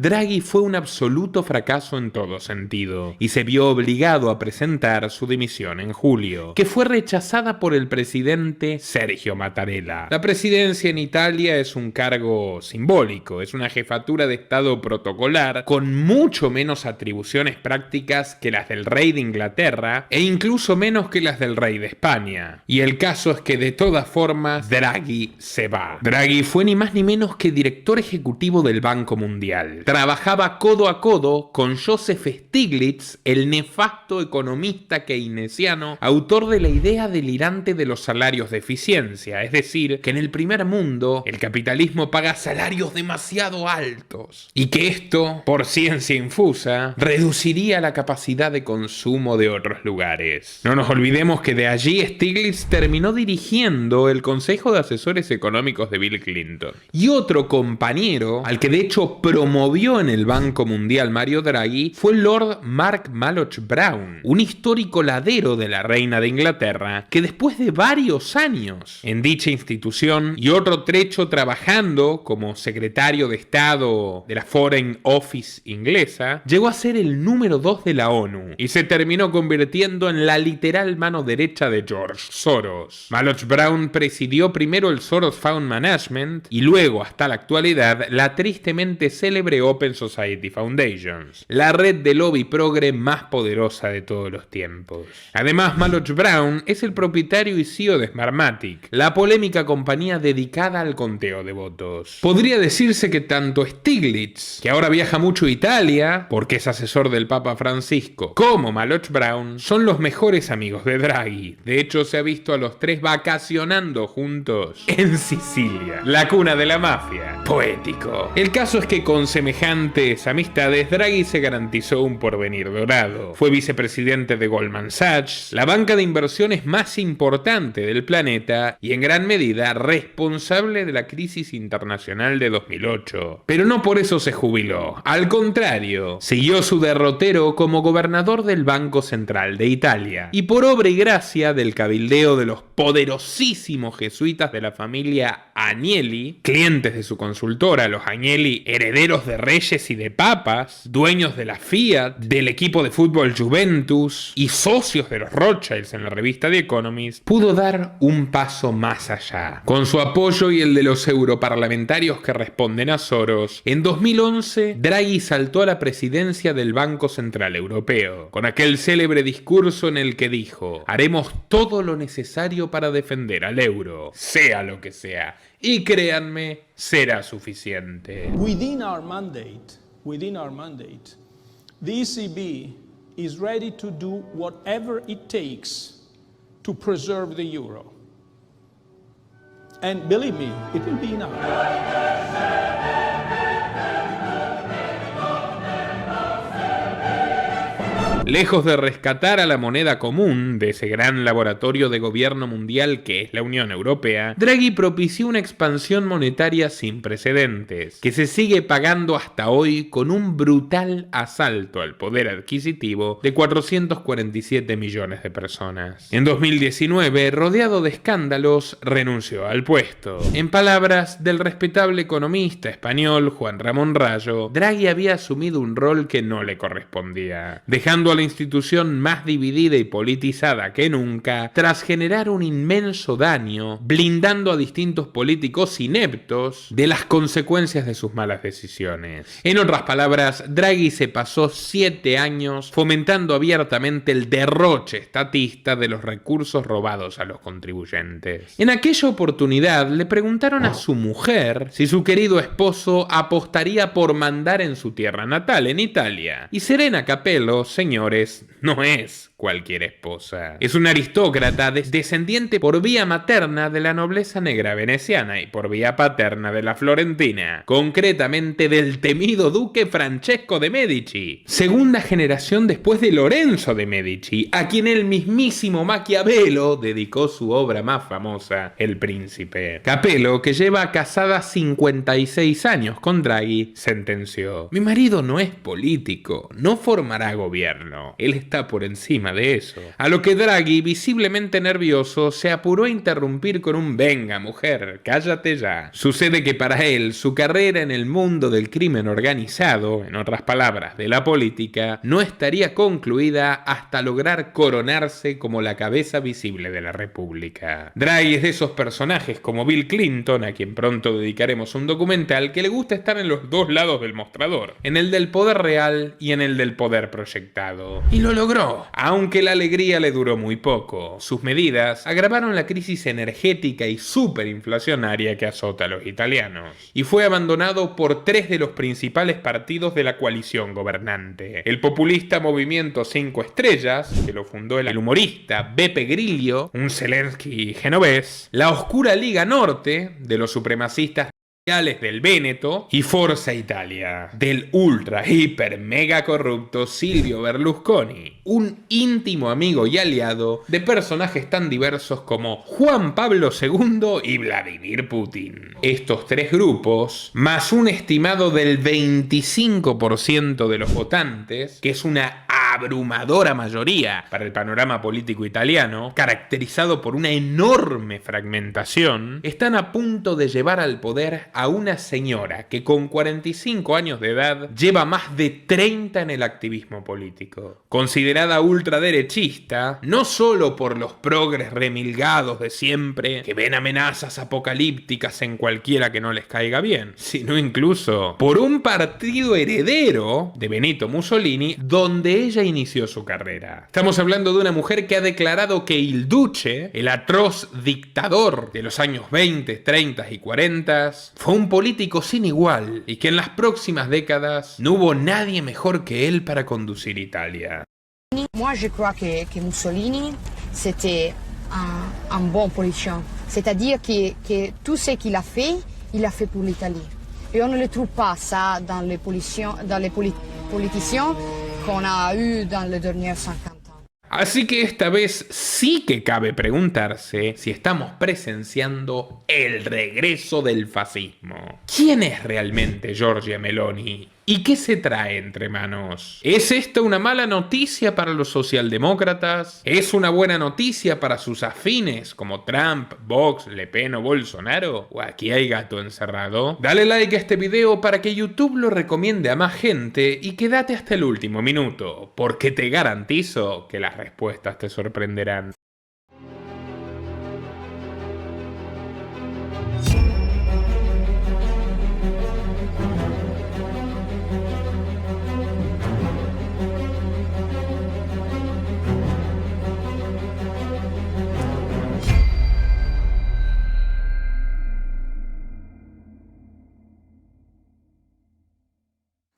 Draghi fue un absoluto fracaso en todo sentido y se vio obligado a presentar su dimisión en julio, que fue rechazada por el presidente Sergio Mattarella. La presidencia en Italia es un cargo simbólico, es una jefatura de Estado protocolar con mucho menos atribuciones prácticas que las del rey de Inglaterra e incluso menos que las del rey de España. Y el caso es que de todas formas Draghi se va. Draghi fue ni más ni menos que director ejecutivo del Banco Mundial. Trabajaba codo a codo con Joseph Stiglitz, el nefasto economista keynesiano, autor de la idea delirante de los salarios de eficiencia, es decir, que en el primer mundo el capitalismo paga salarios demasiado altos y que esto, por ciencia infusa, reduciría la capacidad de consumo de otros lugares. No nos olvidemos que de allí Stiglitz terminó dirigiendo el Consejo de Asesores Económicos de Bill Clinton. Y otro compañero, al que de hecho promovió en el Banco Mundial Mario Draghi, fue Lord Mark Malloch Brown, un histórico ladero de la reina de Inglaterra, que después de varios años en dicha institución y otro trecho trabajando como secretario de Estado de la Foreign Office inglesa, llegó a ser el número 2 de la ONU y se terminó convirtiendo en la literal mano derecha de George Soros. Malloch Brown presidió primero el Soros Fund Management y luego, hasta la actualidad, la tristemente célebre Open Society Foundations, la red de lobby progre más poderosa de todos los tiempos. Además, Malloch Brown es el propietario y CEO de Smartmatic, la polémica compañía dedicada al conteo de votos. Podría decirse que tanto Stiglitz, que ahora viaja mucho a Italia porque es asesor del Papa Francisco, como Malloch Brown son los mejores amigos de Draghi. De hecho, se ha visto a los tres vacacionando juntos en Sicilia, la cuna de la mafia. Poético. El caso es que con semejantes amistades, Draghi se garantizó un porvenir dorado. Fue vicepresidente de Goldman Sachs, la banca de inversiones más importante del planeta y en gran medida responsable de la crisis internacional de 2008. Pero no por eso se jubiló. Al contrario, siguió su derrotero como gobernador del Banco Central de Italia. Y por obra y gracia del cabildeo de los poderosísimos jesuitas de la familia Agnelli, clientes de su consultora, los Agnelli, herederos de reyes y de papas, dueños de la Fiat, del equipo de fútbol Juventus y socios de los Rothschilds en la revista The Economist, pudo dar un paso más allá. Con su apoyo y el de los europarlamentarios que responden a Soros, en 2011 Draghi saltó a la presidencia del Banco Central Europeo, con aquel célebre discurso en el que dijo: haremos todo lo necesario para defender al euro, sea lo que sea, y créanme, será suficiente. Within our mandate, the ECB is ready to do whatever it takes to preserve the euro. And believe me, it will be enough. Lejos de rescatar a la moneda común de ese gran laboratorio de gobierno mundial que es la Unión Europea, Draghi propició una expansión monetaria sin precedentes, que se sigue pagando hasta hoy con un brutal asalto al poder adquisitivo de 447 millones de personas. En 2019, rodeado de escándalos, renunció al puesto. En palabras del respetable economista español Juan Ramón Rayo, Draghi había asumido un rol que no le correspondía, dejando a la institución más dividida y politizada que nunca, tras generar un inmenso daño, blindando a distintos políticos ineptos de las consecuencias de sus malas decisiones. En otras palabras, Draghi se pasó 7 años fomentando abiertamente el derroche estatista de los recursos robados a los contribuyentes. En aquella oportunidad le preguntaron a su mujer si su querido esposo apostaría por mandar en su tierra natal, en Italia. Y Serena Capello, señores, no es cualquier esposa. Es una aristócrata descendiente por vía materna de la nobleza negra veneciana y por vía paterna de la florentina, concretamente del temido duque Francesco de Medici, segunda generación después de Lorenzo de Medici, a quien el mismísimo Maquiavelo dedicó su obra más famosa, El Príncipe. Capello, que lleva casada 56 años con Draghi, sentenció: mi marido no es político, no formará gobierno, él está por encima nada de eso. A lo que Draghi, visiblemente nervioso, se apuró a interrumpir con un «venga, mujer, cállate ya». Sucede que para él, su carrera en el mundo del crimen organizado, en otras palabras, de la política, no estaría concluida hasta lograr coronarse como la cabeza visible de la República. Draghi es de esos personajes como Bill Clinton, a quien pronto dedicaremos un documental, que le gusta estar en los dos lados del mostrador, en el del poder real y en el del poder proyectado. Y lo logró, aunque la alegría le duró muy poco. Sus medidas agravaron la crisis energética y superinflacionaria que azota a los italianos, y fue abandonado por tres de los principales partidos de la coalición gobernante: el populista Movimiento 5 Estrellas, que lo fundó el humorista Beppe Grillo, un Zelensky genovés; la Oscura Liga Norte, de los supremacistas del Véneto; y Forza Italia, del ultra, hiper, mega corrupto Silvio Berlusconi, un íntimo amigo y aliado de personajes tan diversos como Juan Pablo II y Vladimir Putin. Estos tres grupos, más un estimado del 25% de los votantes, que es una abrumadora mayoría para el panorama político italiano, caracterizado por una enorme fragmentación, están a punto de llevar al poder a una señora que con 45 años de edad lleva más de 30 en el activismo político. Considerada ultraderechista, no solo por los progres remilgados de siempre, que ven amenazas apocalípticas en cualquiera que no les caiga bien, sino incluso por un partido heredero de Benito Mussolini, donde ella inició su carrera. Estamos hablando de una mujer que ha declarado que Il Duce, el atroz dictador de los años 20, 30 y 40, fue un político sin igual y que en las próximas décadas no hubo nadie mejor que él para conducir Italia. Moi, je crois que Mussolini, c'était un bon politicien. C'est-à-dire que tout ce qu'il a fait pour l'Italie. Et on ne le trouve pas ça dans les politiciens qu'on a eu dans les derniers 50 ans. Así que esta vez sí que cabe preguntarse si estamos presenciando el regreso del fascismo. ¿Quién es realmente Giorgia Meloni? ¿Y qué se trae entre manos? ¿Es esta una mala noticia para los socialdemócratas? ¿Es una buena noticia para sus afines como Trump, Vox, Le Pen o Bolsonaro? ¿O aquí hay gato encerrado? Dale like a este video para que YouTube lo recomiende a más gente y quédate hasta el último minuto, porque te garantizo que las respuestas te sorprenderán.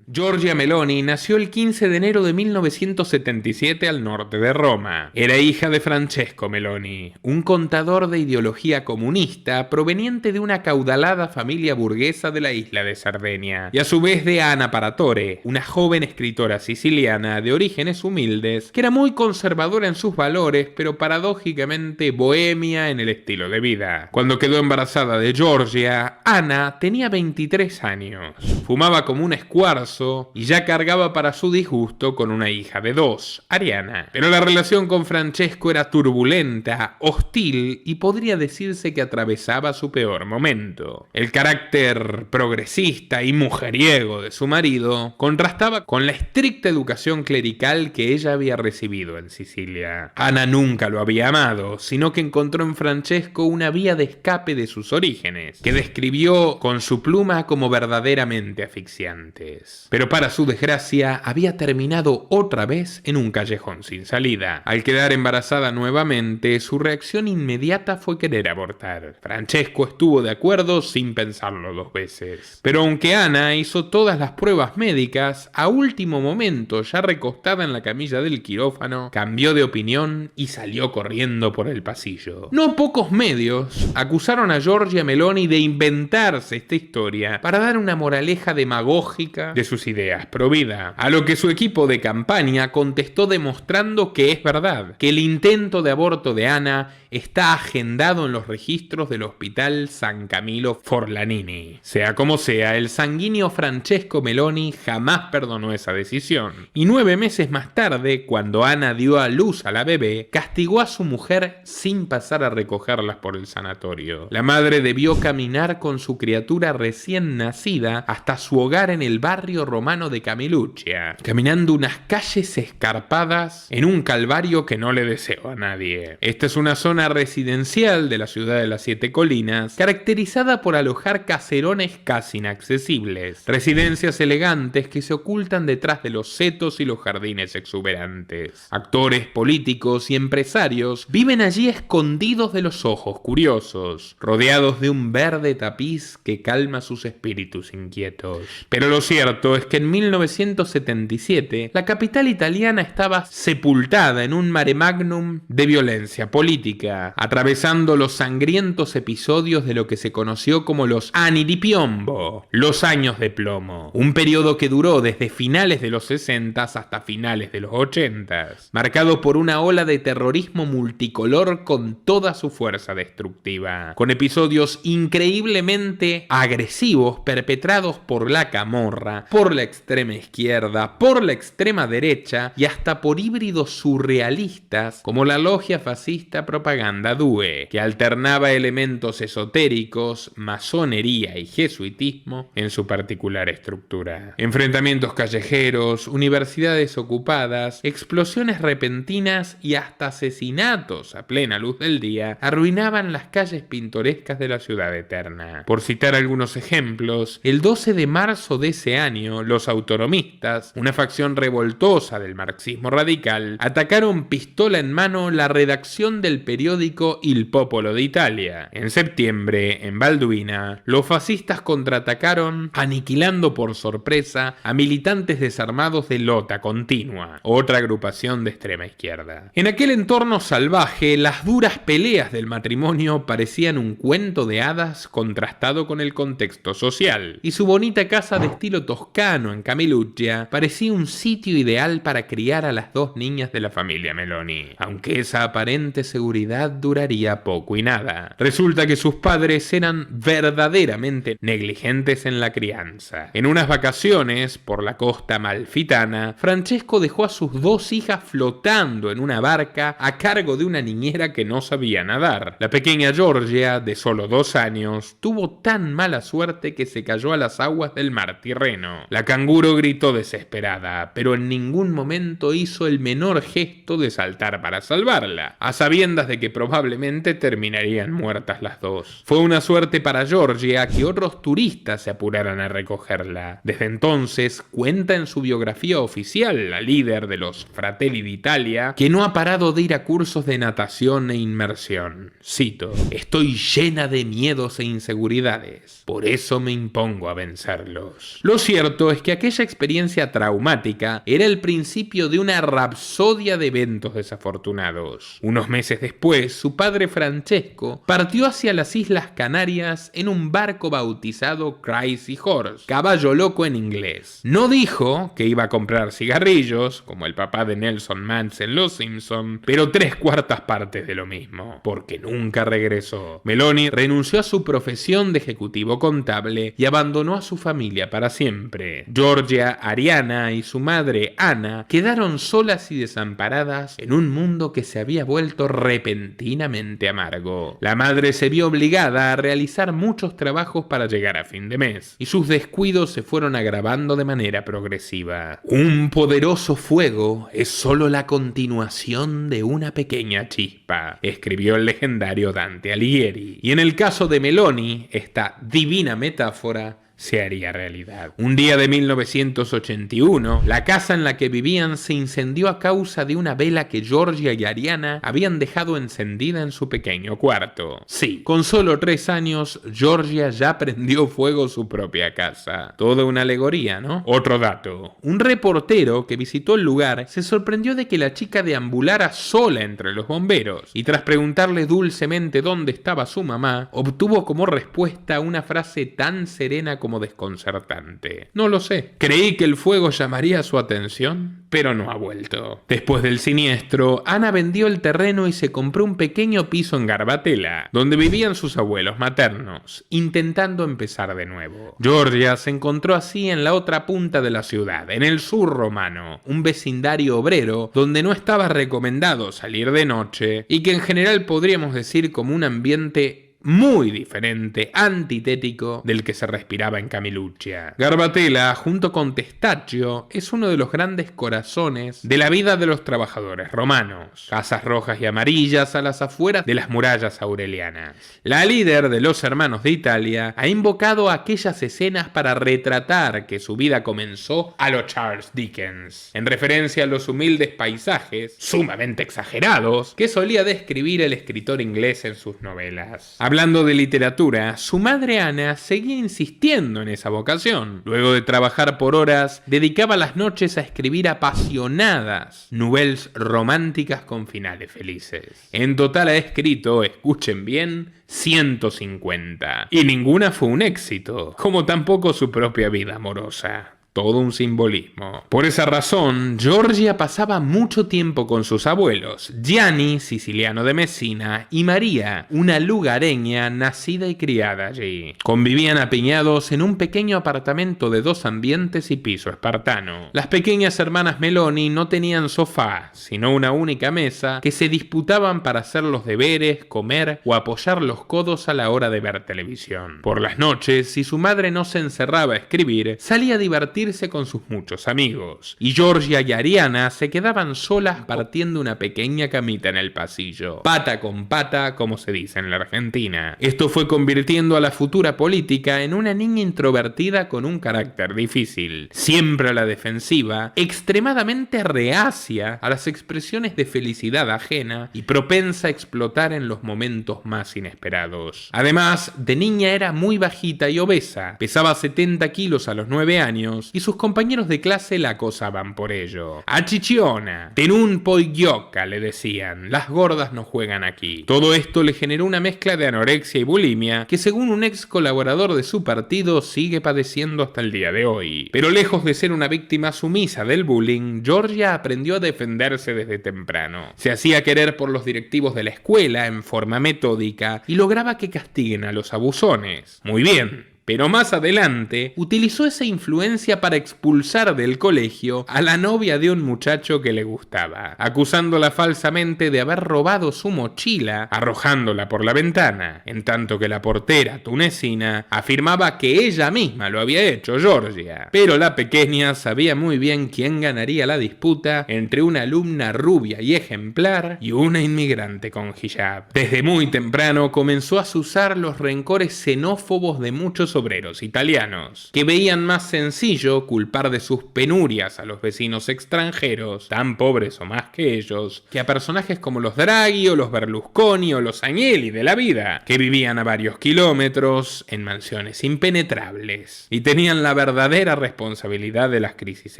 Giorgia Meloni nació el 15 de enero de 1977 al norte de Roma. Era hija de Francesco Meloni, un contador de ideología comunista proveniente de una acaudalada familia burguesa de la isla de Cerdeña, y a su vez de Anna Paratore, una joven escritora siciliana de orígenes humildes que era muy conservadora en sus valores, pero paradójicamente bohemia en el estilo de vida. Cuando quedó embarazada de Giorgia, Anna tenía 23 años, fumaba como un escuarzo y ya cargaba para su disgusto con una hija de 2, Ariana. Pero la relación con Francesco era turbulenta, hostil y podría decirse que atravesaba su peor momento. El carácter progresista y mujeriego de su marido contrastaba con la estricta educación clerical que ella había recibido en Sicilia. Ana nunca lo había amado, sino que encontró en Francesco una vía de escape de sus orígenes, que describió con su pluma como verdaderamente asfixiantes. Pero para su desgracia, había terminado otra vez en un callejón sin salida. Al quedar embarazada nuevamente, su reacción inmediata fue querer abortar. Francesco estuvo de acuerdo sin pensarlo 2 veces. Pero aunque Ana hizo todas las pruebas médicas, a último momento, ya recostada en la camilla del quirófano, cambió de opinión y salió corriendo por el pasillo. No pocos medios acusaron a Giorgia Meloni de inventarse esta historia para dar una moraleja demagógica de sus sus ideas pro vida, a lo que su equipo de campaña contestó demostrando que es verdad, que el intento de aborto de Ana está agendado en los registros del Hospital San Camillo Forlanini. Sea como sea, el sanguíneo Francesco Meloni jamás perdonó esa decisión, y 9 meses más tarde, cuando Ana dio a luz a la bebé, castigó a su mujer sin pasar a recogerlas por el sanatorio. La madre debió caminar con su criatura recién nacida hasta su hogar en el barrio romano de Camiluccia, caminando unas calles escarpadas en un calvario que no le deseo a nadie. Esta es una zona residencial de la ciudad de las 7 colinas, caracterizada por alojar caserones casi inaccesibles, residencias elegantes que se ocultan detrás de los setos y los jardines exuberantes. Actores, políticos y empresarios viven allí escondidos de los ojos curiosos, rodeados de un verde tapiz que calma sus espíritus inquietos. Pero lo cierto es que en 1977 la capital italiana estaba sepultada en un mare magnum de violencia política, atravesando los sangrientos episodios de lo que se conoció como los anni di piombo, los años de plomo, un periodo que duró desde finales de los 60 hasta finales de los 80, marcado por una ola de terrorismo multicolor con toda su fuerza destructiva, con episodios increíblemente agresivos perpetrados por la camorra, por la extrema izquierda, por la extrema derecha y hasta por híbridos surrealistas como la logia fascista Propaganda Due, que alternaba elementos esotéricos, masonería y jesuitismo en su particular estructura. Enfrentamientos callejeros, universidades ocupadas, explosiones repentinas y hasta asesinatos a plena luz del día arruinaban las calles pintorescas de la ciudad eterna. Por citar algunos ejemplos, el 12 de marzo de ese año, los autonomistas, una facción revoltosa del marxismo radical, atacaron pistola en mano la redacción del periódico Il Popolo de Italia. En septiembre, en Balduina, los fascistas contraatacaron, aniquilando por sorpresa a militantes desarmados de Lota Continua, otra agrupación de extrema izquierda. En aquel entorno salvaje, las duras peleas del matrimonio parecían un cuento de hadas contrastado con el contexto social, y su bonita casa de estilo toscano en Camiluccia parecía un sitio ideal para criar a las 2 niñas de la familia Meloni, aunque esa aparente seguridad duraría poco y nada. Resulta que sus padres eran verdaderamente negligentes en la crianza. En unas vacaciones por la costa amalfitana, Francesco dejó a sus 2 hijas flotando en una barca a cargo de una niñera que no sabía nadar. La pequeña Giorgia, de solo 2 años, tuvo tan mala suerte que se cayó a las aguas del mar Tirreno. La canguro gritó desesperada, pero en ningún momento hizo el menor gesto de saltar para salvarla, a sabiendas de que probablemente terminarían muertas las 2. Fue una suerte para Giorgia que otros turistas se apuraran a recogerla. Desde entonces, cuenta en su biografía oficial la líder de los Fratelli d'Italia que no ha parado de ir a cursos de natación e inmersión. Cito: "Estoy llena de miedos e inseguridades. Por eso me impongo a vencerlos". Lo cierto es que aquella experiencia traumática era el principio de una rapsodia de eventos desafortunados. Unos meses después, su padre Francesco partió hacia las Islas Canarias en un barco bautizado Crazy Horse, caballo loco en inglés. No dijo que iba a comprar cigarrillos, como el papá de Nelson Mance en Los Simpson, pero 3/4 partes de lo mismo, porque nunca regresó. Meloni renunció a su profesión de ejecutivo contable y abandonó a su familia para siempre. Giorgia, Ariana y su madre Ana quedaron solas y desamparadas en un mundo que se había vuelto repentinamente amargo. La madre se vio obligada a realizar muchos trabajos para llegar a fin de mes, y sus descuidos se fueron agravando de manera progresiva. Un poderoso fuego es solo la continuación de una pequeña chispa, escribió el legendario Dante Alighieri. Y en el caso de Meloni, esta divina metáfora se haría realidad. Un día de 1981, la casa en la que vivían se incendió a causa de una vela que Giorgia y Ariana habían dejado encendida en su pequeño cuarto. Sí, con solo 3 años, Giorgia ya prendió fuego su propia casa. Toda una alegoría, ¿no? Otro dato: un reportero que visitó el lugar se sorprendió de que la chica deambulara sola entre los bomberos, y tras preguntarle dulcemente dónde estaba su mamá, obtuvo como respuesta una frase tan serena como desconcertante. No lo sé. Creí que el fuego llamaría su atención, pero no ha vuelto. Después del siniestro, Ana vendió el terreno y se compró un pequeño piso en Garbatella, donde vivían sus abuelos maternos, intentando empezar de nuevo. Giorgia se encontró así en la otra punta de la ciudad, en el sur romano, un vecindario obrero donde no estaba recomendado salir de noche y que en general podríamos decir como un ambiente muy diferente, antitético del que se respiraba en Camiluccia. Garbatella, junto con Testaccio, es uno de los grandes corazones de la vida de los trabajadores romanos. Casas rojas y amarillas a las afueras de las murallas aurelianas. La líder de los hermanos de Italia ha invocado aquellas escenas para retratar que su vida comenzó a lo Charles Dickens, en referencia a los humildes paisajes, sumamente exagerados, que solía describir el escritor inglés en sus novelas. Hablando de literatura, su madre Ana seguía insistiendo en esa vocación. Luego de trabajar por horas, dedicaba las noches a escribir apasionadas novelas románticas con finales felices. En total ha escrito, escuchen bien, 150. Y ninguna fue un éxito, como tampoco su propia vida amorosa. Todo un simbolismo. Por esa razón, Giorgia pasaba mucho tiempo con sus abuelos, Gianni, siciliano de Messina, y María, una lugareña nacida y criada allí. Convivían apiñados en un pequeño apartamento de 2 ambientes y piso espartano. Las pequeñas hermanas Meloni no tenían sofá, sino una única mesa que se disputaban para hacer los deberes, comer o apoyar los codos a la hora de ver televisión. Por las noches, si su madre no se encerraba a escribir, salía a divertirse con sus muchos amigos, y Giorgia y Ariana se quedaban solas partiendo una pequeña camita en el pasillo, pata con pata, como se dice en la Argentina. Esto fue convirtiendo a la futura política en una niña introvertida con un carácter difícil, siempre a la defensiva, extremadamente reacia a las expresiones de felicidad ajena y propensa a explotar en los momentos más inesperados. Además, de niña era muy bajita y obesa, pesaba 70 kilos a los 9 años y sus compañeros de clase la acosaban por ello. Achicciona, tenun poi gioca, le decían, las gordas no juegan aquí. Todo esto le generó una mezcla de anorexia y bulimia que, según un ex colaborador de su partido, sigue padeciendo hasta el día de hoy. Pero lejos de ser una víctima sumisa del bullying, Giorgia aprendió a defenderse desde temprano. Se hacía querer por los directivos de la escuela en forma metódica y lograba que castiguen a los abusones. Muy bien. Pero más adelante utilizó esa influencia para expulsar del colegio a la novia de un muchacho que le gustaba, acusándola falsamente de haber robado su mochila, arrojándola por la ventana, en tanto que la portera tunecina afirmaba que ella misma lo había hecho, Giorgia. Pero la pequeña sabía muy bien quién ganaría la disputa entre una alumna rubia y ejemplar y una inmigrante con hijab. Desde muy temprano comenzó a azuzar los rencores xenófobos de muchos obreros italianos, que veían más sencillo culpar de sus penurias a los vecinos extranjeros, tan pobres o más que ellos, que a personajes como los Draghi o los Berlusconi o los Agnelli de la vida, que vivían a varios kilómetros en mansiones impenetrables y tenían la verdadera responsabilidad de las crisis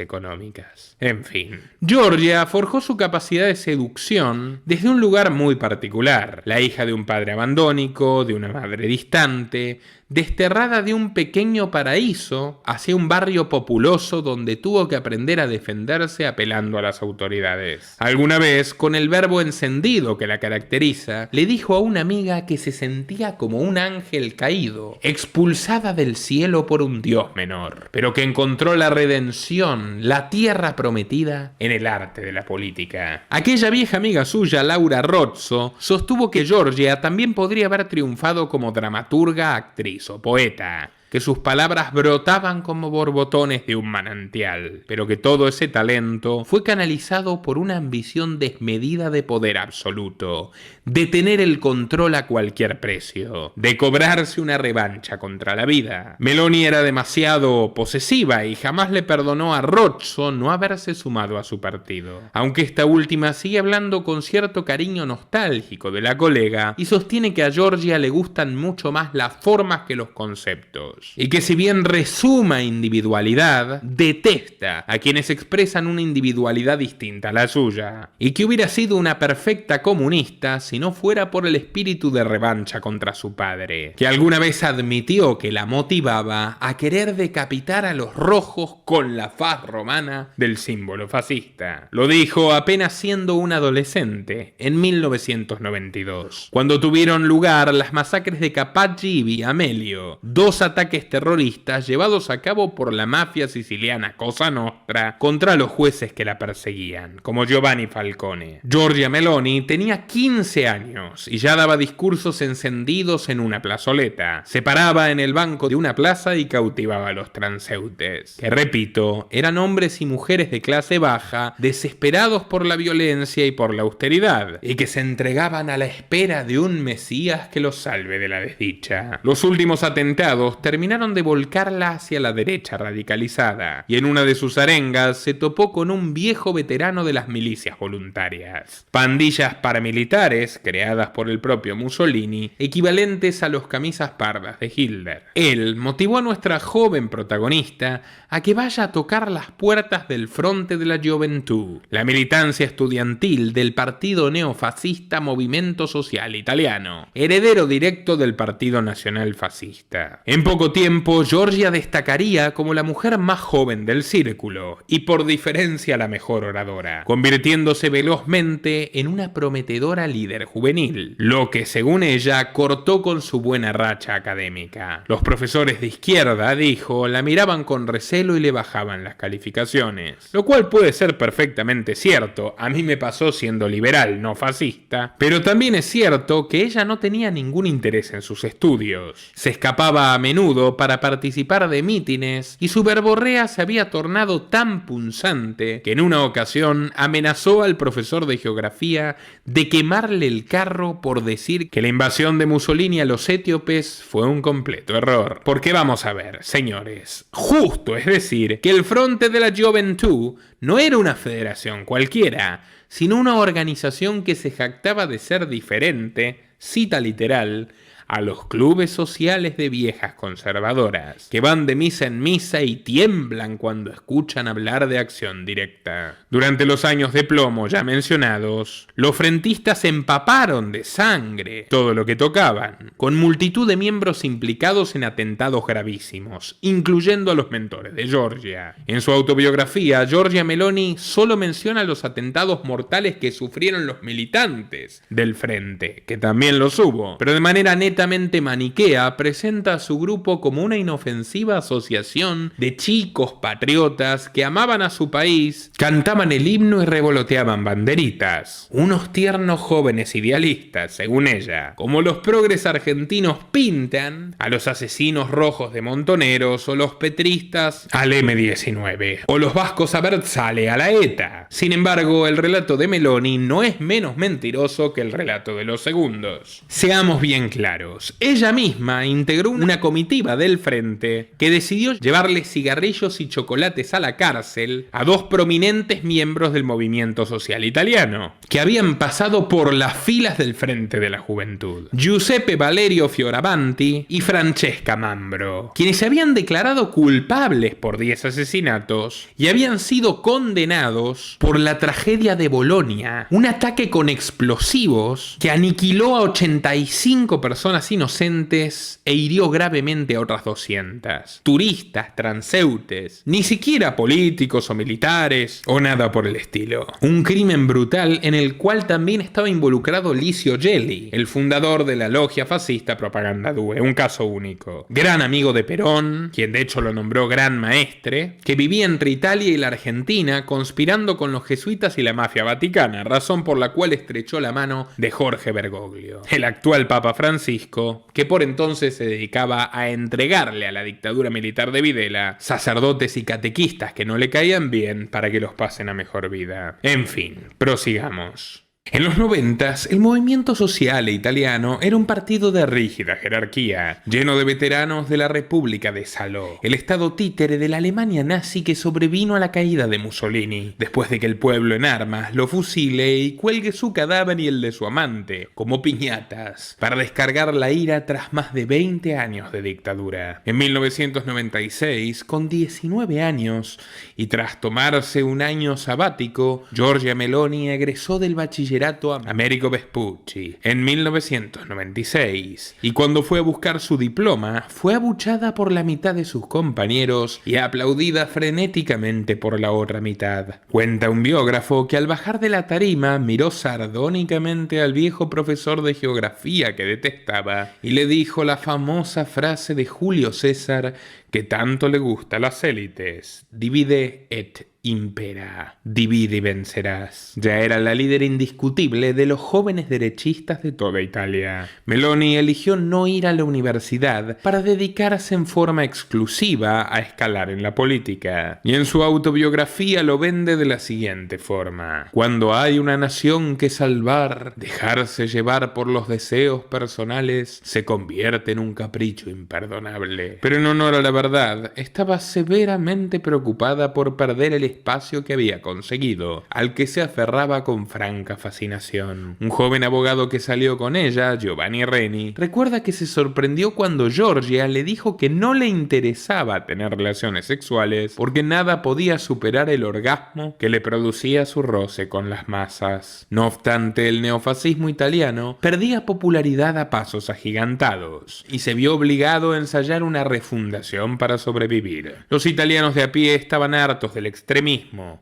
económicas. En fin, Giorgia forjó su capacidad de seducción desde un lugar muy particular, la hija de un padre abandónico, de una madre distante, desterrada de un pequeño paraíso hacia un barrio populoso donde tuvo que aprender a defenderse apelando a las autoridades. Alguna vez, con el verbo encendido que la caracteriza, le dijo a una amiga que se sentía como un ángel caído, expulsada del cielo por un dios menor, pero que encontró la redención, la tierra prometida, en el arte de la política. Aquella vieja amiga suya, Laura Rozzo, sostuvo que Giorgia también podría haber triunfado como dramaturga, actriz o poeta, que sus palabras brotaban como borbotones de un manantial, pero que todo ese talento fue canalizado por una ambición desmedida de poder absoluto, de tener el control a cualquier precio, de cobrarse una revancha contra la vida. Meloni era demasiado posesiva y jamás le perdonó a Rozzo no haberse sumado a su partido, aunque esta última sigue hablando con cierto cariño nostálgico de la colega y sostiene que a Giorgia le gustan mucho más las formas que los conceptos. políticos, y que si bien resuma individualidad, detesta a quienes expresan una individualidad distinta a la suya, y que hubiera sido una perfecta comunista si no fuera por el espíritu de revancha contra su padre, que alguna vez admitió que la motivaba a querer decapitar a los rojos con la faz romana del símbolo fascista. Lo dijo apenas siendo un adolescente, en 1992, cuando tuvieron lugar las masacres de Capaci y Via Amelio, dos ataques terroristas llevados a cabo por la mafia siciliana Cosa Nostra contra los jueces que la perseguían, como Giovanni Falcone. Giorgia Meloni tenía 15 años y ya daba discursos encendidos en una plazoleta. Se paraba en el banco de una plaza y cautivaba a los transeúntes, que repito, eran hombres y mujeres de clase baja, desesperados por la violencia y por la austeridad, y que se entregaban a la espera de un Mesías que los salve de la desdicha. Los últimos atentados terminaron de volcarla hacia la derecha radicalizada, y en una de sus arengas se topó con un viejo veterano de las milicias voluntarias. Pandillas paramilitares, creadas por el propio Mussolini, equivalentes a los camisas pardas de Hitler. Él motivó a nuestra joven protagonista a que vaya a tocar las puertas del Fronte de la Gioventù, la militancia estudiantil del partido neofascista Movimento Social Italiano, heredero directo del Partido Nacional Fascista. En poco tiempo, Giorgia destacaría como la mujer más joven del círculo y por diferencia la mejor oradora, convirtiéndose velozmente en una prometedora líder juvenil, lo que según ella cortó con su buena racha académica. Los profesores de izquierda, dijo, la miraban con recelo y le bajaban las calificaciones, lo cual puede ser perfectamente cierto. A mí me pasó siendo liberal, no fascista, pero también es cierto que ella no tenía ningún interés en sus estudios. Se escapaba a menudo para participar de mítines y su verborrea se había tornado tan punzante que en una ocasión amenazó al profesor de geografía de quemarle el carro por decir que la invasión de Mussolini a los etíopes fue un completo error. Porque vamos a ver, señores, justo es decir que el Fronte de la Gioventù no era una federación cualquiera, sino una organización que se jactaba de ser diferente, cita literal, a los clubes sociales de viejas conservadoras, que van de misa en misa y tiemblan cuando escuchan hablar de acción directa. Durante los años de plomo ya mencionados, los frentistas empaparon de sangre todo lo que tocaban, con multitud de miembros implicados en atentados gravísimos, incluyendo a los mentores de Giorgia. En su autobiografía, Giorgia Meloni solo menciona los atentados mortales que sufrieron los militantes del frente, que también los hubo, pero de manera netamente maniquea presenta a su grupo como una inofensiva asociación de chicos patriotas que amaban a su país, cantaban el himno y revoloteaban banderitas. Unos tiernos jóvenes idealistas, según ella, como los progres argentinos pintan a los asesinos rojos de Montoneros o los petristas al M-19 o los vascos a Berzale a la ETA. Sin embargo, el relato de Meloni no es menos mentiroso que el relato de los segundos. Seamos bien claros. Ella misma integró una comitiva del Frente que decidió llevarle cigarrillos y chocolates a la cárcel a dos prominentes miembros del movimiento social italiano, que habían pasado por las filas del Frente de la Juventud: Giuseppe Valerio Fioravanti y Francesca Mambro, quienes se habían declarado culpables por 10 asesinatos y habían sido condenados por la tragedia de Bolonia, un ataque con explosivos que aniquiló a 85 personas inocentes e hirió gravemente a otras 200. Turistas, transeúntes, ni siquiera políticos o militares o nada por el estilo. Un crimen brutal en el cual también estaba involucrado Licio Gelli, el fundador de la logia fascista Propaganda Due, un caso único. Gran amigo de Perón, quien de hecho lo nombró gran maestre, que vivía entre Italia y la Argentina conspirando con los jesuitas y la mafia vaticana, razón por la cual estrechó la mano de Jorge Bergoglio, el actual Papa Francisco, que por entonces se dedicaba a entregarle a la dictadura militar de Videla sacerdotes y catequistas que no le caían bien para que los pasen a mejor vida. En fin, prosigamos. En los 90, el movimiento sociale italiano era un partido de rígida jerarquía, lleno de veteranos de la República de Salò, el estado títere de la Alemania nazi que sobrevino a la caída de Mussolini, después de que el pueblo en armas lo fusile y cuelgue su cadáver y el de su amante, como piñatas, para descargar la ira tras más de 20 años de dictadura. En 1996, con 19 años, y tras tomarse un año sabático, Giorgia Meloni egresó del bachillerato Amerigo Vespucci en 1996, y cuando fue a buscar su diploma, fue abuchada por la mitad de sus compañeros y aplaudida frenéticamente por la otra mitad. Cuenta un biógrafo que al bajar de la tarima miró sardónicamente al viejo profesor de geografía que detestaba y le dijo la famosa frase de Julio César que tanto le gusta a las élites: divide et impera, divide y vencerás. Ya era la líder indiscutible de los jóvenes derechistas de toda Italia. Meloni eligió no ir a la universidad para dedicarse en forma exclusiva a escalar en la política, y en su autobiografía lo vende de la siguiente forma: cuando hay una nación que salvar, dejarse llevar por los deseos personales se convierte en un capricho imperdonable. Pero en honor a la verdad, estaba severamente preocupada por perder el espacio que había conseguido, al que se aferraba con franca fascinación. Un joven abogado que salió con ella, Giovanni Reni, recuerda que se sorprendió cuando Giorgia le dijo que no le interesaba tener relaciones sexuales porque nada podía superar el orgasmo que le producía su roce con las masas. No obstante, el neofascismo italiano perdía popularidad a pasos agigantados y se vio obligado a ensayar una refundación para sobrevivir. Los italianos de a pie estaban hartos del extremismo,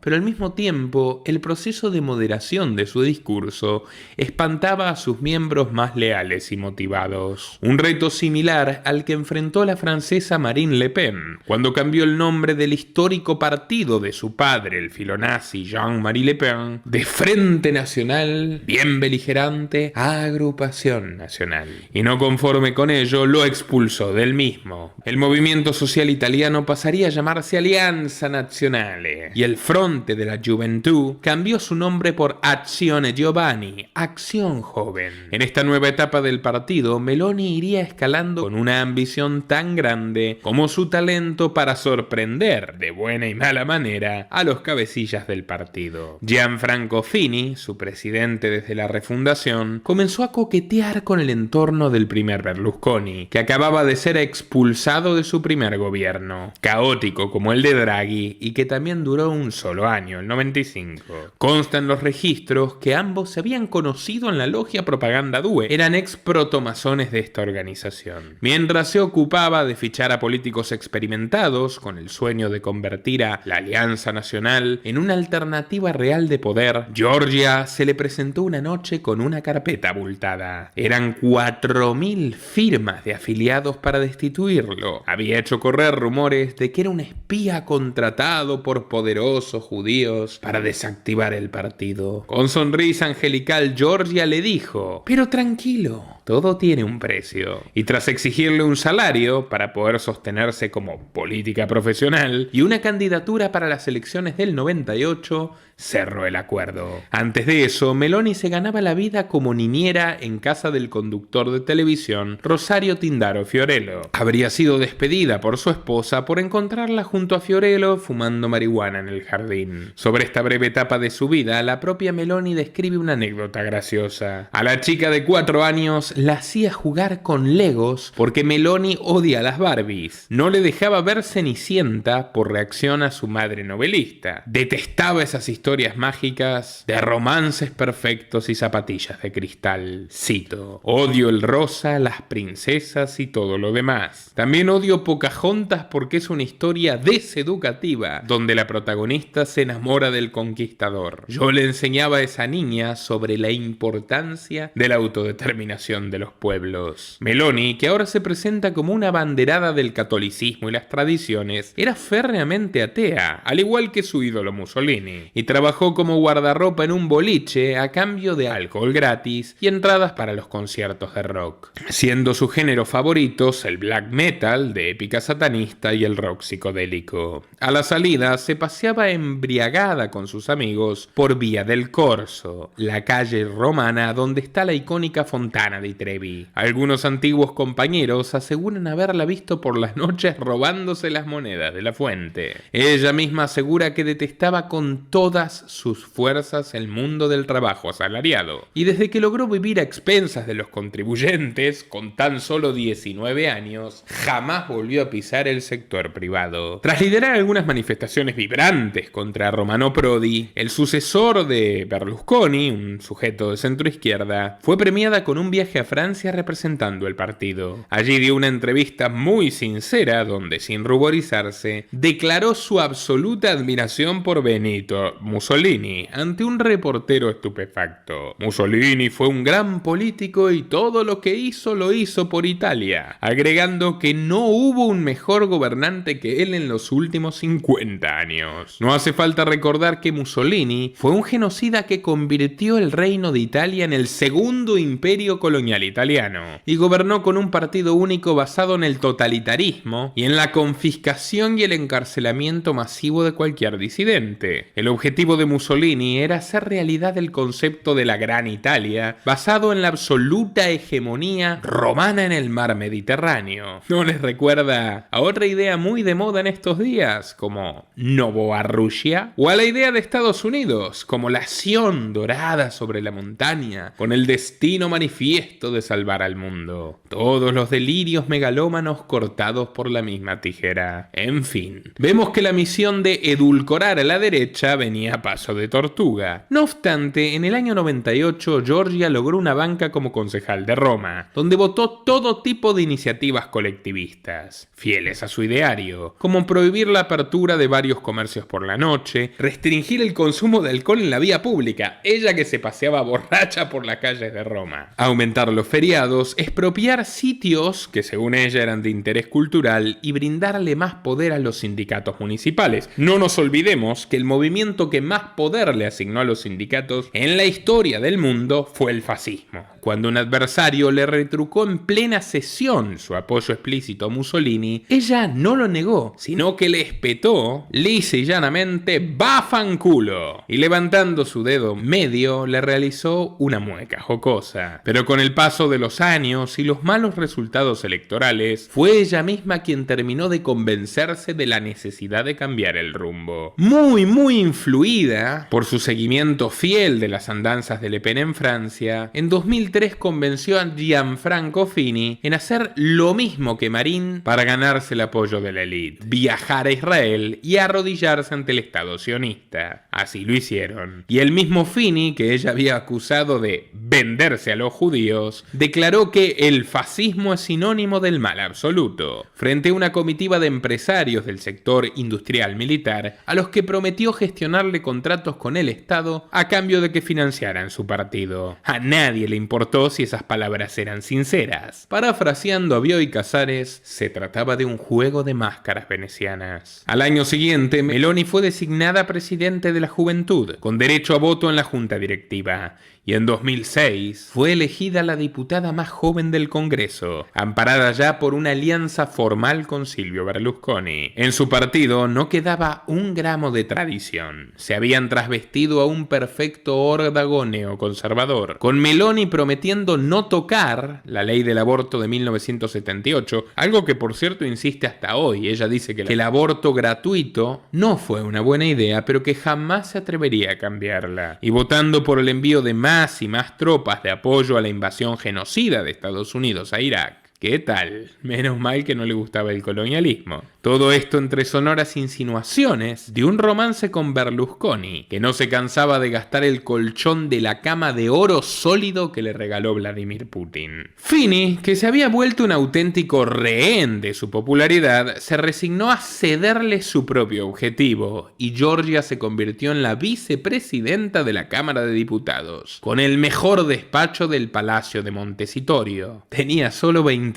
pero al mismo tiempo el proceso de moderación de su discurso espantaba a sus miembros más leales y motivados. Un reto similar al que enfrentó la francesa Marine Le Pen cuando cambió el nombre del histórico partido de su padre, el filonazi Jean-Marie Le Pen, de Frente Nacional, bien beligerante, a Agrupación Nacional. Y no conforme con ello, lo expulsó del mismo. El movimiento social italiano pasaría a llamarse Alianza Nazionale, y el Fronte de la Gioventù cambió su nombre por Azione Giovani, Acción Joven. En esta nueva etapa del partido, Meloni iría escalando con una ambición tan grande como su talento para sorprender de buena y mala manera a los cabecillas del partido. Gianfranco Fini, su presidente desde la refundación, comenzó a coquetear con el entorno del primer Berlusconi, que acababa de ser expulsado de su primer gobierno, caótico como el de Draghi y que también duró un solo año, el 95. Consta en los registros que ambos se habían conocido en la logia Propaganda Due, eran ex protomasones de esta organización. Mientras se ocupaba de fichar a políticos experimentados con el sueño de convertir a la Alianza Nacional en una alternativa real de poder, Giorgia se le presentó una noche con una carpeta abultada. Eran 4.000 firmas de afiliados para destituirlo. Había hecho correr rumores de que era un espía contratado por poderosos judíos para desactivar el partido. Con sonrisa angelical, Giorgia le dijo: pero tranquilo, todo tiene un precio. Y tras exigirle un salario para poder sostenerse como política profesional y una candidatura para las elecciones del 98, cerró el acuerdo. Antes de eso, Meloni se ganaba la vida como niñera en casa del conductor de televisión Rosario Tindaro Fiorello. Habría sido despedida por su esposa por encontrarla junto a Fiorello fumando marihuana en el jardín. Sobre esta breve etapa de su vida, la propia Meloni describe una anécdota graciosa. A la chica de 4 años la hacía jugar con Legos porque Meloni odia a las Barbies. No le dejaba ver Cenicienta por reacción a su madre novelista. Detestaba esas historias mágicas de romances perfectos y zapatillas de cristal. Cito: odio el rosa, las princesas y todo lo demás. También odio Pocahontas porque es una historia deseducativa donde la protagonista se enamora del conquistador. Yo le enseñaba a esa niña sobre la importancia de la autodeterminación unificación de los pueblos. Meloni, que ahora se presenta como una abanderada del catolicismo y las tradiciones, era férreamente atea, al igual que su ídolo Mussolini, y trabajó como guardarropa en un boliche a cambio de alcohol gratis y entradas para los conciertos de rock, siendo sus géneros favoritos el black metal de épica satanista y el rock psicodélico. A la salida se paseaba embriagada con sus amigos por Via del Corso, la calle romana donde está la icónica Fontana di Trevi. Algunos antiguos compañeros aseguran haberla visto por las noches robándose las monedas de la fuente. Ella misma asegura que detestaba con todas sus fuerzas el mundo del trabajo asalariado, y desde que logró vivir a expensas de los contribuyentes, con tan solo 19 años, jamás volvió a pisar el sector privado. Tras liderar algunas manifestaciones vibrantes contra Romano Prodi, el sucesor de Berlusconi, un sujeto de centroizquierda, fue premiada con un viaje a Francia representando el partido. Allí dio una entrevista muy sincera donde, sin ruborizarse, declaró su absoluta admiración por Benito Mussolini ante un reportero estupefacto. Mussolini fue un gran político y todo lo que hizo lo hizo por Italia, agregando que no hubo un mejor gobernante que él en los últimos 50 años. No hace falta recordar que Mussolini fue un genocida que convirtió el reino de Italia en el segundo imperio colonial italiano y gobernó con un partido único basado en el totalitarismo y en la confiscación y el encarcelamiento masivo de cualquier disidente. El objetivo de Mussolini era hacer realidad el concepto de la Gran Italia basado en la absoluta hegemonía romana en el mar Mediterráneo. ¿No les recuerda a otra idea muy de moda en estos días, como Novoa Rusia? ¿O a la idea de Estados Unidos, como la Sion dorada sobre la montaña, con el destino manifiesto de salvar al mundo? Todos los delirios megalómanos cortados por la misma tijera. En fin, vemos que la misión de edulcorar a la derecha venía a paso de tortuga. No obstante, en el año 98, Giorgia logró una banca como concejal de Roma, donde votó todo tipo de iniciativas colectivistas, fieles a su ideario, como prohibir la apertura de varios comercios por la noche, restringir el consumo de alcohol en la vía pública, ella que se paseaba borracha por las calles de Roma, aumentar los feriados, expropiar sitios que según ella eran de interés cultural y brindarle más poder a los sindicatos municipales. No nos olvidemos que el movimiento que más poder le asignó a los sindicatos en la historia del mundo fue el fascismo. Cuando un adversario le retrucó en plena sesión su apoyo explícito a Mussolini, ella no lo negó, sino que le espetó lisa y llanamente "Bafanculo", y levantando su dedo medio le realizó una mueca jocosa. Pero con el paso de los años y los malos resultados electorales, fue ella misma quien terminó de convencerse de la necesidad de cambiar el rumbo. Muy influida por su seguimiento fiel de las andanzas de Le Pen en Francia, en 2003 convenció a Gianfranco Fini en hacer lo mismo que Marín para ganarse el apoyo de la élite, viajar a Israel y arrodillarse ante el Estado sionista. Así lo hicieron. Y el mismo Fini, que ella había acusado de venderse a los judíos, declaró que el fascismo es sinónimo del mal absoluto, frente a una comitiva de empresarios del sector industrial militar, a los que prometió gestionarle contratos con el Estado a cambio de que financiaran su partido. A nadie le importó si esas palabras eran sinceras. Parafraseando a Bioy Casares, se trataba de un juego de máscaras venecianas. Al año siguiente, Meloni fue designada presidente de la Juventud, con derecho a voto en la junta directiva, y en 2006 fue elegida la diputada más joven del Congreso, amparada ya por una alianza formal con Silvio Berlusconi. En su partido no quedaba un gramo de tradición. Se habían trasvestido a un perfecto órdago neoconservador, con Meloni prometiendo no tocar la ley del aborto de 1978, algo que por cierto insiste hasta hoy. Ella dice que el aborto gratuito no fue una buena idea, pero que jamás se atrevería a cambiarla. Y votando por el envío de más y más tropas de apoyo a la invasión genocida de Estados Unidos a Irak, ¿Qué tal? Menos mal que no le gustaba el colonialismo. Todo esto entre sonoras insinuaciones de un romance con Berlusconi, que no se cansaba de gastar el colchón de la cama de oro sólido que le regaló Vladimir Putin. Fini, que se había vuelto un auténtico rehén de su popularidad, se resignó a cederle su propio objetivo, y Georgia se convirtió en la vicepresidenta de la Cámara de Diputados, con el mejor despacho del Palacio de Montecitorio. Tenía solo 28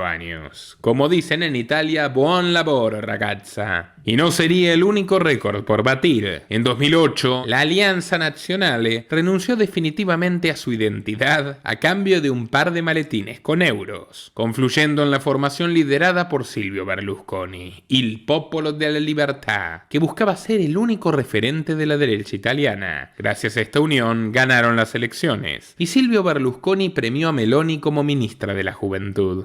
años. Como dicen en Italia, buon lavoro, ragazza. Y no sería el único récord por batir. En 2008, la Alianza Nazionale renunció definitivamente a su identidad a cambio de un par de maletines con euros, confluyendo en la formación liderada por Silvio Berlusconi, Il Popolo della Libertà, que buscaba ser el único referente de la derecha italiana. Gracias a esta unión, ganaron las elecciones, y Silvio Berlusconi premió a Meloni como ministra de la Juventud.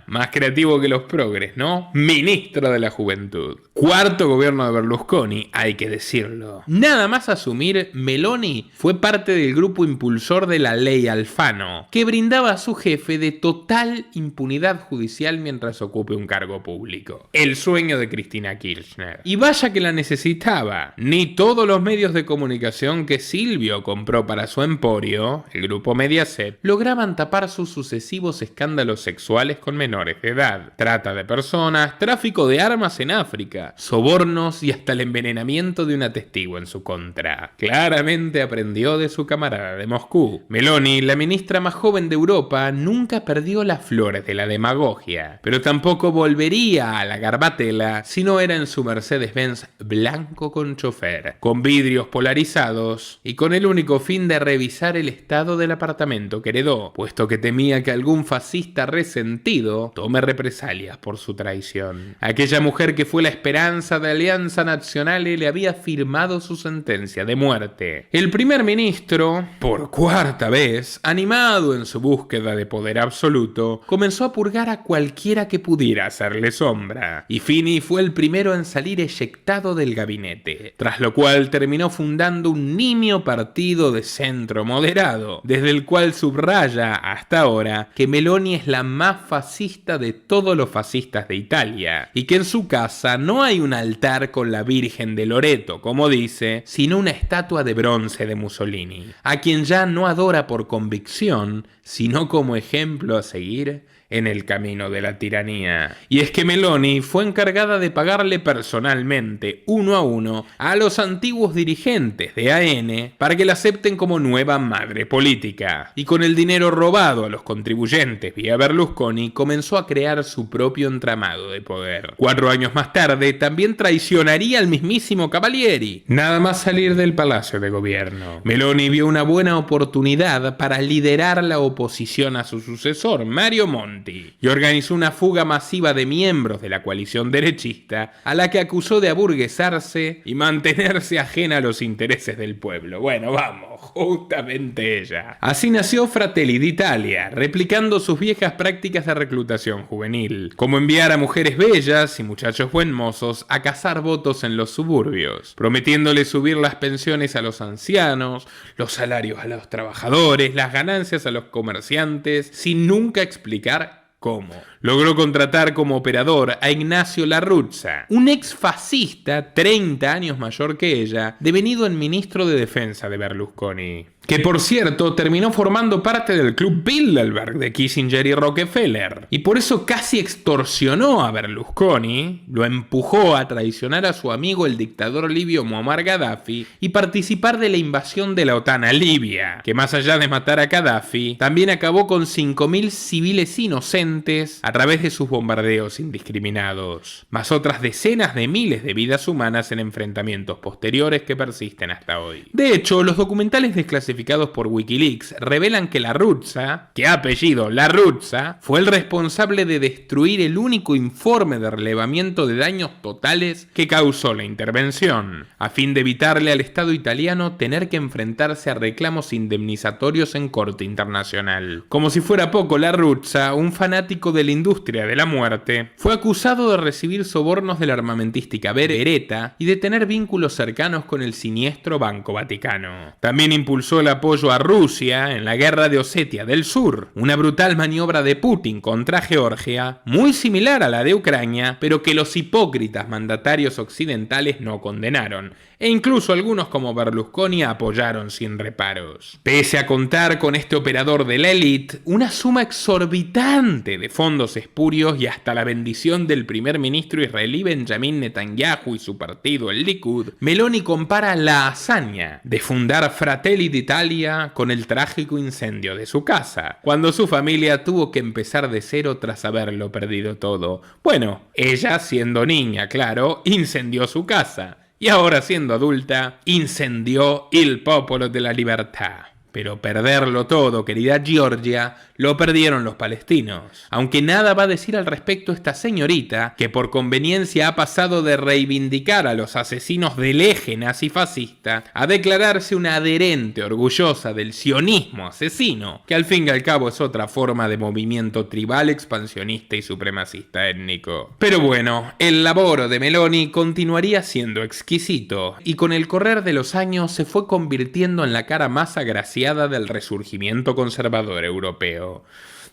Más creativo que los progres, ¿no? Ministra de la Juventud. Cuarto gobierno de Berlusconi, hay que decirlo. Nada más asumir, Meloni fue parte del grupo impulsor de la ley Alfano, que brindaba a su jefe de total impunidad judicial mientras ocupe un cargo público. El sueño de Cristina Kirchner. Y vaya que la necesitaba. Ni todos los medios de comunicación que Silvio compró para su emporio, el grupo Mediaset, lograban tapar sus sucesivos escándalos sexuales con menores de edad, trata de personas, tráfico de armas en África, sobornos y hasta el envenenamiento de una testigo en su contra. Claramente aprendió de su camarada de Moscú. Meloni, la ministra más joven de Europa, nunca perdió las flores de la demagogia, pero tampoco volvería a la garbatela si no era en su Mercedes-Benz blanco con chofer, con vidrios polarizados y con el único fin de revisar el estado del apartamento que heredó, puesto que temía que algún fascista resentido tome represalias por su traición. Aquella mujer que fue la esperanza de Alianza Nazionale le había firmado su sentencia de muerte. El primer ministro, por cuarta vez, animado en su búsqueda de poder absoluto, comenzó a purgar a cualquiera que pudiera hacerle sombra, y Fini fue el primero en salir eyectado del gabinete, tras lo cual terminó fundando un nimio partido de centro moderado, desde el cual subraya hasta ahora que Meloni es la más fascista de todos los fascistas de Italia, y que en su casa no hay un altar con la Virgen de Loreto, como dice, sino una estatua de bronce de Mussolini, a quien ya no adora por convicción, sino como ejemplo a seguir en el camino de la tiranía. Y es que Meloni fue encargada de pagarle personalmente, uno a uno, a los antiguos dirigentes de AN para que la acepten como nueva madre política. Y con el dinero robado a los contribuyentes vía Berlusconi, comenzó a crear su propio entramado de poder. 4 años más tarde, también traicionaría al mismísimo Cavalieri. Nada más salir del Palacio de Gobierno, Meloni vio una buena oportunidad para liderar la oposición a su sucesor, Mario Monti, y organizó una fuga masiva de miembros de la coalición derechista, a la que acusó de aburguesarse y mantenerse ajena a los intereses del pueblo. Bueno, vamos, justamente ella. Así nació Fratelli d'Italia, replicando sus viejas prácticas de reclutación juvenil, como enviar a mujeres bellas y muchachos buen mozos a cazar votos en los suburbios, prometiéndoles subir las pensiones a los ancianos, los salarios a los trabajadores, las ganancias a los comerciantes, sin nunca explicar ¿cómo? Logró contratar como operador a Ignacio La Ruzza, un ex fascista 30 años mayor que ella, devenido en ministro de Defensa de Berlusconi, que por cierto terminó formando parte del Club Bilderberg de Kissinger y Rockefeller, y por eso casi extorsionó a Berlusconi, lo empujó a traicionar a su amigo el dictador libio Muammar Gaddafi y participar de la invasión de la OTAN a Libia, que más allá de matar a Gaddafi, también acabó con 5.000 civiles inocentes a través de sus bombardeos indiscriminados, más otras decenas de miles de vidas humanas en enfrentamientos posteriores que persisten hasta hoy. De hecho, los documentales desclasificados por Wikileaks revelan que La Ruzza, que ha apellido La Ruzza, fue el responsable de destruir el único informe de relevamiento de daños totales que causó la intervención, a fin de evitarle al Estado italiano tener que enfrentarse a reclamos indemnizatorios en corte internacional. Como si fuera poco, La Ruzza, un fanático fanático de la industria de la muerte, fue acusado de recibir sobornos de la armamentística Beretta y de tener vínculos cercanos con el siniestro Banco Vaticano. También impulsó el apoyo a Rusia en la guerra de Osetia del Sur, una brutal maniobra de Putin contra Georgia, muy similar a la de Ucrania, pero que los hipócritas mandatarios occidentales no condenaron, e incluso algunos como Berlusconi apoyaron sin reparos. Pese a contar con este operador de la élite, una suma exorbitante de fondos espurios y hasta la bendición del primer ministro israelí Benjamin Netanyahu y su partido, el Likud, Meloni compara la hazaña de fundar Fratelli d'Italia con el trágico incendio de su casa, cuando su familia tuvo que empezar de cero tras haberlo perdido todo. Bueno, ella, siendo niña, claro, incendió su casa. Y ahora, siendo adulta, incendió il popolo de la libertad. Pero perderlo todo, querida Giorgia, lo perdieron los palestinos. Aunque nada va a decir al respecto esta señorita, que por conveniencia ha pasado de reivindicar a los asesinos del eje nazifascista a declararse una adherente orgullosa del sionismo asesino, que al fin y al cabo es otra forma de movimiento tribal expansionista y supremacista étnico. Pero bueno, el laboro de Meloni continuaría siendo exquisito, y con el correr de los años se fue convirtiendo en la cara más agraciada del resurgimiento conservador europeo.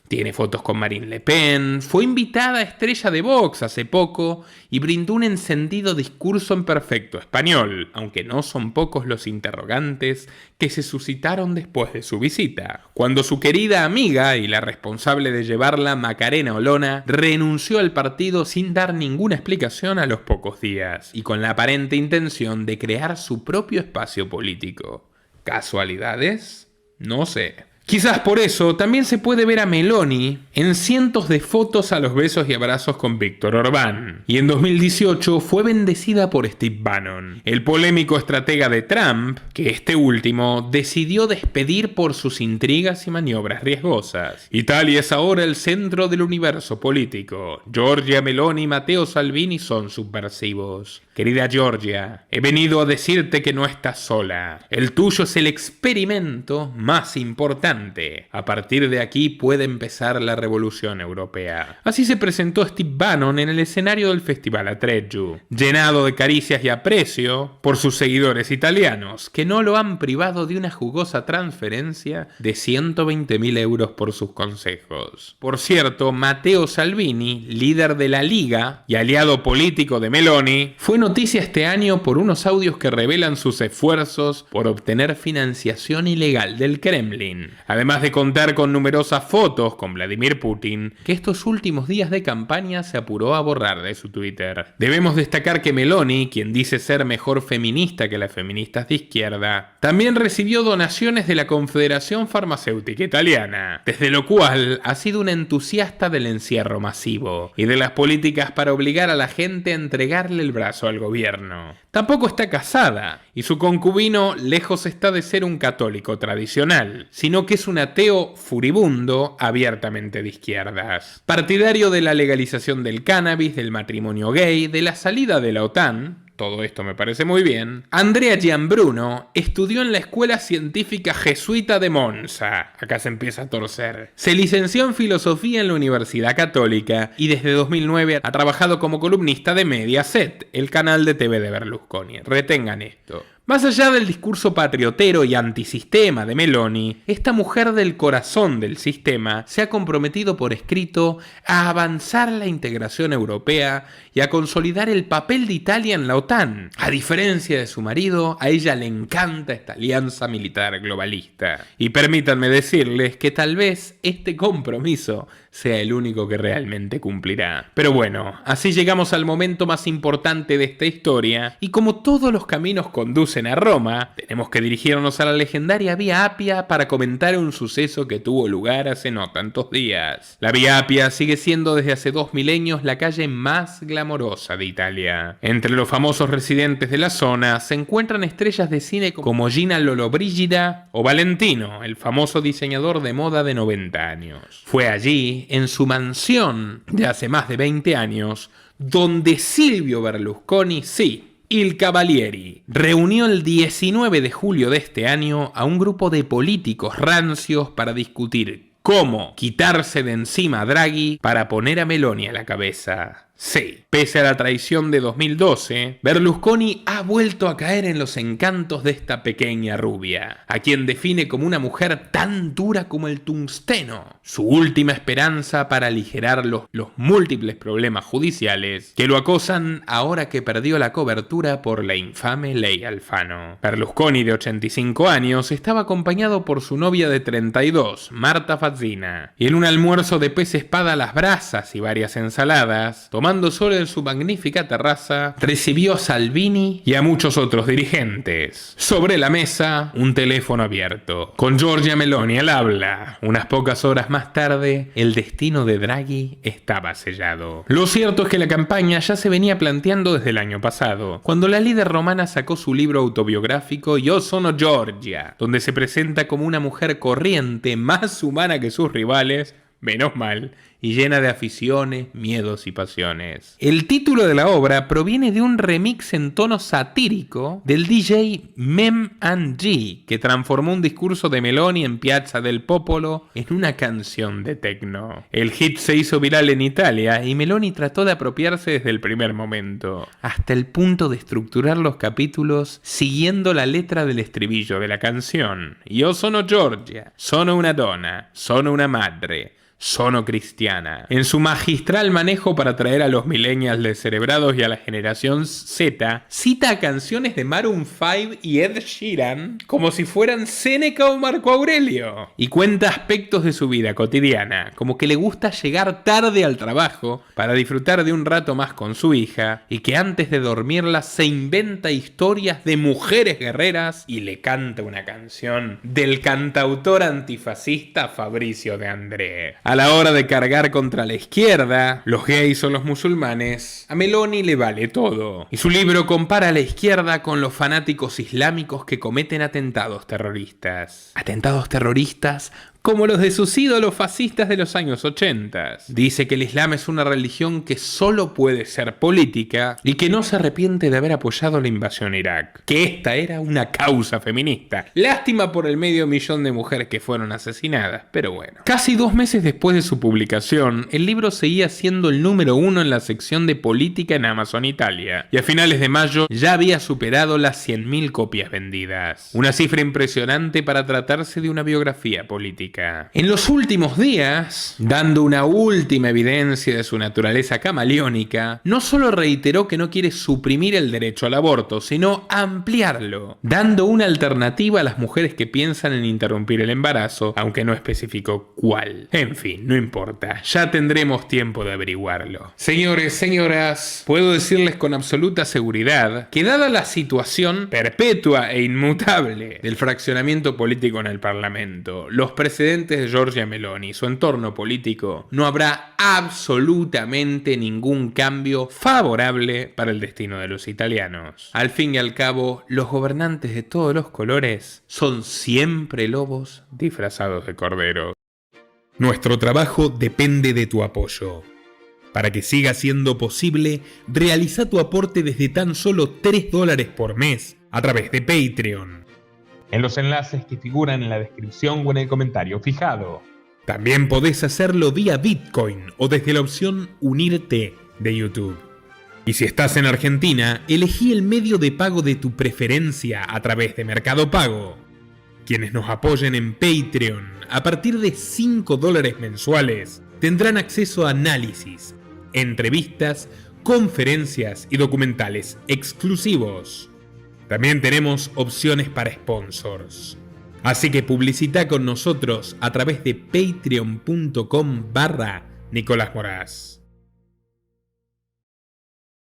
Tiene fotos con Marine Le Pen, fue invitada a estrella de Vox hace poco y brindó un encendido discurso en perfecto español, aunque no son pocos los interrogantes que se suscitaron después de su visita, cuando su querida amiga y la responsable de llevarla, Macarena Olona, renunció al partido sin dar ninguna explicación a los pocos días, y con la aparente intención de crear su propio espacio político. ¿Casualidades? No sé. Quizás por eso también se puede ver a Meloni en cientos de fotos a los besos y abrazos con Víctor Orbán. Y en 2018 fue bendecida por Steve Bannon, el polémico estratega de Trump, que este último decidió despedir por sus intrigas y maniobras riesgosas. Italia es ahora el centro del universo político. Giorgia Meloni y Matteo Salvini son subversivos. Querida Giorgia, he venido a decirte que no estás sola. El tuyo es el experimento más importante. A partir de aquí puede empezar la revolución europea. Así se presentó Steve Bannon en el escenario del Festival Atreyu, llenado de caricias y aprecio por sus seguidores italianos, que no lo han privado de una jugosa transferencia de 120.000 euros por sus consejos. Por cierto, Matteo Salvini, líder de la Liga y aliado político de Meloni, fue noticia este año por unos audios que revelan sus esfuerzos por obtener financiación ilegal del Kremlin, además de contar con numerosas fotos con Vladimir Putin, que estos últimos días de campaña se apuró a borrar de su Twitter. Debemos destacar que Meloni, quien dice ser mejor feminista que las feministas de izquierda, también recibió donaciones de la Confederación Farmacéutica Italiana, desde lo cual ha sido una entusiasta del encierro masivo y de las políticas para obligar a la gente a entregarle el brazo al gobierno. Tampoco está casada, y su concubino lejos está de ser un católico tradicional, sino que es un ateo furibundo abiertamente de izquierdas. Partidario de la legalización del cannabis, del matrimonio gay, de la salida de la OTAN, todo esto me parece muy bien, Andrea Gianbruno estudió en la Escuela Científica Jesuita de Monza. Acá se empieza a torcer. Se licenció en Filosofía en la Universidad Católica y desde 2009 ha trabajado como columnista de Mediaset, el canal de TV de Berlusconi. Retengan esto. Más allá del discurso patriotero y antisistema de Meloni, esta mujer del corazón del sistema se ha comprometido por escrito a avanzar la integración europea y a consolidar el papel de Italia en la OTAN. A diferencia de su marido, a ella le encanta esta alianza militar globalista. Y permítanme decirles que tal vez este compromiso sea el único que realmente cumplirá. Pero bueno, así llegamos al momento más importante de esta historia, y como todos los caminos conducen a Roma, tenemos que dirigirnos a la legendaria Vía Apia para comentar un suceso que tuvo lugar hace no tantos días. La Vía Apia sigue siendo desde hace 2 milenios la calle más glamorosa de Italia. Entre los famosos residentes de la zona se encuentran estrellas de cine como Gina Lollobrigida o Valentino, el famoso diseñador de moda de 90 años. Fue allí, en su mansión de hace más de 20 años, donde Silvio Berlusconi, sí, Il Cavalieri, reunió el 19 de julio de este año a un grupo de políticos rancios para discutir ¿Cómo quitarse de encima a Draghi para poner a Meloni a la cabeza? Sí, pese a la traición de 2012, Berlusconi ha vuelto a caer en los encantos de esta pequeña rubia, a quien define como una mujer tan dura como el tungsteno, su última esperanza para aligerar los múltiples problemas judiciales que lo acosan ahora que perdió la cobertura por la infame ley Alfano. Berlusconi, de 85 años, estaba acompañado por su novia de 32, Marta Fazzina, y en un almuerzo de pez espada a las brasas y varias ensaladas, tomando sol en su magnífica terraza, recibió a Salvini y a muchos otros dirigentes. Sobre la mesa, un teléfono abierto, con Giorgia Meloni al habla. Unas pocas horas más tarde, el destino de Draghi estaba sellado. Lo cierto es que la campaña ya se venía planteando desde el año pasado, cuando la líder romana sacó su libro autobiográfico Io sono Giorgia, donde se presenta como una mujer corriente, más humana que sus rivales, menos mal, y llena de aficiones, miedos y pasiones. El título de la obra proviene de un remix en tono satírico del DJ Mem and G, que transformó un discurso de Meloni en Piazza del Popolo en una canción de techno. El hit se hizo viral en Italia y Meloni trató de apropiarse desde el primer momento, hasta el punto de estructurar los capítulos siguiendo la letra del estribillo de la canción. Io sono Giorgia, sono una donna, sono una madre, sono cristiana. En su magistral manejo para atraer a los millennials descerebrados y a la generación Z, cita a canciones de Maroon 5 y Ed Sheeran como si fueran Séneca o Marco Aurelio. Y cuenta aspectos de su vida cotidiana, como que le gusta llegar tarde al trabajo para disfrutar de un rato más con su hija, y que antes de dormirla se inventa historias de mujeres guerreras y le canta una canción del cantautor antifascista Fabrizio De André. A la hora de cargar contra la izquierda, los gays o los musulmanes, a Meloni le vale todo. Y su libro compara a la izquierda con los fanáticos islámicos que cometen atentados terroristas. Atentados terroristas como los de sus ídolos fascistas de los años 80. Dice que el Islam es una religión que solo puede ser política y que no se arrepiente de haber apoyado la invasión a Irak, que esta era una causa feminista. Lástima por el 500.000 de mujeres que fueron asesinadas, pero bueno. Casi 2 meses después de su publicación, el libro seguía siendo el número 1 en la sección de política en Amazon Italia, y a finales de mayo ya había superado las 100.000 copias vendidas. Una cifra impresionante para tratarse de una biografía política. En los últimos días, dando una última evidencia de su naturaleza camaleónica, no solo reiteró que no quiere suprimir el derecho al aborto, sino ampliarlo, dando una alternativa a las mujeres que piensan en interrumpir el embarazo, aunque no especificó cuál. En fin, no importa, ya tendremos tiempo de averiguarlo. Señores, señoras, puedo decirles con absoluta seguridad que dada la situación perpetua e inmutable del fraccionamiento político en el Parlamento, los precedentes de Giorgia Meloni y su entorno político, no habrá absolutamente ningún cambio favorable para el destino de los italianos. Al fin y al cabo, los gobernantes de todos los colores son siempre lobos disfrazados de cordero. Nuestro trabajo depende de tu apoyo. Para que siga siendo posible, realiza tu aporte desde tan solo $3 por mes a través de Patreon, en los enlaces que figuran en la descripción o en el comentario fijado. También podés hacerlo vía Bitcoin o desde la opción Unirte de YouTube. Y si estás en Argentina, elegí el medio de pago de tu preferencia a través de Mercado Pago. Quienes nos apoyen en Patreon a partir de $5 mensuales tendrán acceso a análisis, entrevistas, conferencias y documentales exclusivos. También tenemos opciones para sponsors. Así que publicita con nosotros a través de patreon.com/Nicolás Moraz.